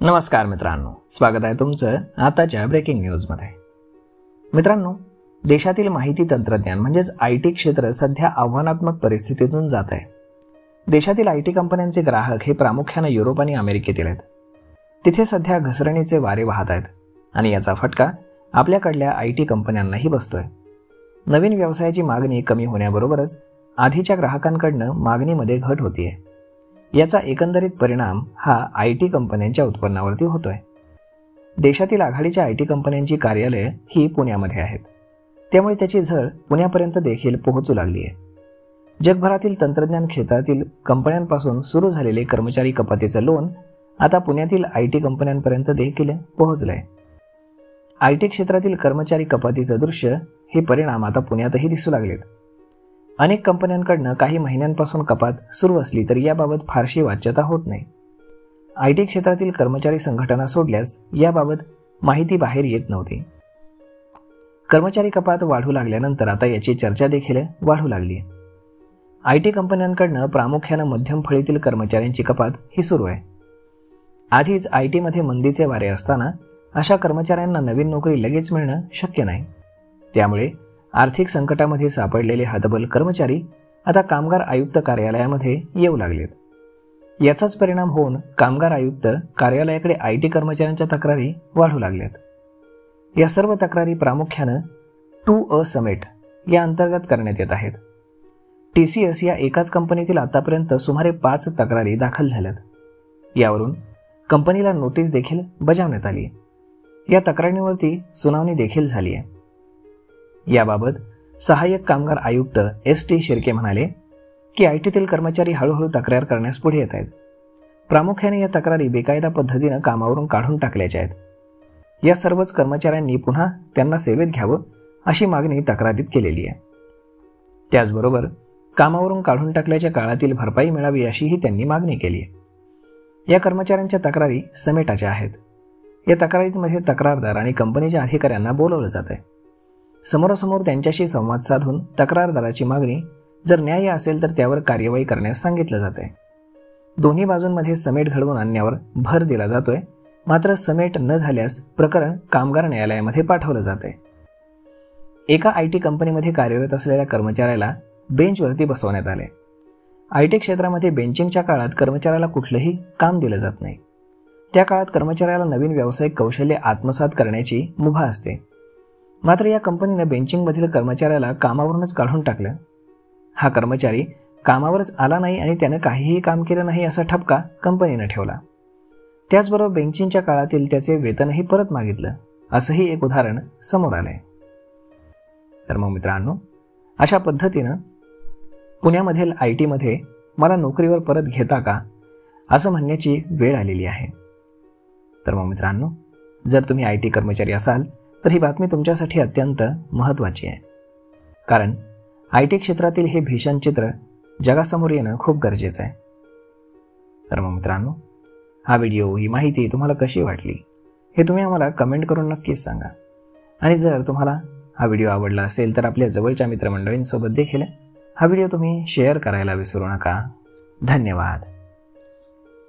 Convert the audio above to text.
नमस्कार मित्रांनो, स्वागत आहे तुमचं आताच्या ब्रेकिंग न्यूजमध्ये। मित्रांनो, देशातील माहिती तंत्रज्ञान म्हणजेच IT क्षेत्र सध्या आव्हानात्मक परिस्थितीतून जात आहे। देशातील IT कंपन्यांचे ग्राहक हे प्रामुख्याने युरोप आणि अमेरिकेतील आहेत। तिथे सध्या घसरणीचे वारे वाहत आहेत आणि याचा फटका आपल्याकडल्या IT कंपन्यांनाही बसतोय। नवीन व्यवसायाची मागणी कमी होण्याबरोबरच आधीच्या ग्राहकांकडून मागणीमध्ये घट होतीये। याचा एकंदरीत परिणाम हा IT कंपन्यांच्या उत्पन्नावरती होतोय। देशातील आघाडीच्या IT कंपन्यांची कार्यालये ही पुण्यामध्ये आहेत, त्यामुळे त्याची झळ पुण्यापर्यंत देखील पोहोचू लागली आहे। जगभरातील तंत्रज्ञान क्षेत्रातील कंपन्यांपासून सुरू झालेले कर्मचारी कपातीचे लोन आता पुण्यातील IT कंपन्यांपर्यंत देखील पोहोचलंय। IT क्षेत्रातील कर्मचारी कपातीचे दृश्य हे परिणाम आता पुण्यातही दिसू लागलेत। अनेक कंपन्यांकडून काही महिन्यांपासून कपात सुरू असली तरी याबाबत फारशी वाच्यता होत नाही। IT क्षेत्रातील कर्मचारी संघटना सोडल्यास याबाबत माहिती बाहेर येत नव्हती। कर्मचारी कपात वाढू लागल्यानंतर आता याची चर्चा देखील वाढू लागली आहे। IT कंपन्यांकडून प्रामुख्याने मध्यम फळीतील कर्मचाऱ्यांची कपात ही सुरू आहे। आधीच IT मध्ये मंदीचे वारे असताना अशा कर्मचाऱ्यांना नवीन नोकरी लगेच मिळणं शक्य नाही। त्यामुळे आर्थिक संकटामध्ये सापडलेले हतबल कर्मचारी आता कामगार आयुक्त कार्यालयामध्ये येऊ लागलेत। याचाच परिणाम होऊन कामगार आयुक्त कार्यालयाकडे IT कर्मचाऱ्यांच्या तक्रारी वाढू लागल्यात। या सर्व तक्रारी प्रामुख्याने टू अ समिट या अंतर्गत करण्यात येत आहेत। TCS या एकाच कंपनीतील आतापर्यंत सुमारे 5 तक्रारी दाखल झाल्यात। यावरून कंपनीला नोटीस देखील बजावण्यात आली। या तक्रारींवरती सुनावणी देखील झाली आहे। याबाबत सहाय्यक कामगार आयुक्त ST शिर्के म्हणाले की ITतील कर्मचारी हळूहळू तक्रार करण्यास पुढे येत आहेत। प्रामुख्याने या तक्रारी बेकायदा पद्धतीने कामावरून काढून टाकल्याच्या आहेत। या सर्वच कर्मचाऱ्यांनी पुन्हा त्यांना सेवेत घ्यावं अशी मागणी तक्रारीत केलेली आहे। त्याचबरोबर कामावरून काढून टाकल्याच्या काळातील भरपाई मिळावी अशीही त्यांनी मागणी केली आहे। या कर्मचाऱ्यांच्या तक्रारी समेटाच्या आहेत। या तक्रारींमध्ये तक्रारदार आणि कंपनीच्या अधिकाऱ्यांना बोलवलं जात आहे। समोरासमोर त्यांच्याशी संवाद साधून तक्रारदाराची मागणी जर न्याय्य असेल तर त्यावर कार्यवाही करण्यास सांगितलं जात आहे। दोन्ही बाजूंमध्ये समेट घडवून आणण्यावर भर दिला जातोय, मात्र समेट न झाल्यास प्रकरण कामगार न्यायालयामध्ये पाठवलं जात आहे। एका IT कंपनीमध्ये कार्यरत असलेल्या कर्मचाऱ्याला बेंचवरती बसवण्यात आले। IT क्षेत्रामध्ये बेंचिंगच्या काळात कर्मचाऱ्याला कुठलंही काम दिलं जात नाही। त्या काळात कर्मचाऱ्याला नवीन व्यावसायिक कौशल्य आत्मसात करण्याची मुभा असते। मात्र या कंपनीने बेंचिंगमधील कर्मचाऱ्याला कामावरूनच काढून टाकलं। हा कर्मचारी कामावरच आला नाही आणि त्याने काहीही काम केलं नाही असा ठपका कंपनीने ठेवला। त्याचबरोबर बेंचिंगच्या काळातील त्याचे वेतनही परत मागितलं, असंही एक उदाहरण समोर आलंय। तर मग मित्रांनो, अशा पद्धतीनं पुण्यामधील IT मध्ये मला नोकरीवर परत घेता का असं म्हणण्याची वेळ आलेली आहे। तर मग मित्रांनो, जर तुम्ही IT कर्मचारी असाल तर ही बातमी तुमच्यासाठी अत्यंत महत्त्वाची आहे, कारण IT क्षेत्रातील हे भीषण चित्र जगासमोर येणं खूप गरजेचं आहे। तर मग मित्रांनो, हा व्हिडिओ, ही माहिती तुम्हाला कशी वाटली हे तुम्ही आम्हाला कमेंट करून नक्कीच सांगा। आणि जर तुम्हाला हा व्हिडिओ आवडला असेल तर आपल्या जवळच्या मित्रमंडळींसोबत देखील हा व्हिडिओ तुम्ही शेअर करायला विसरू नका। धन्यवाद।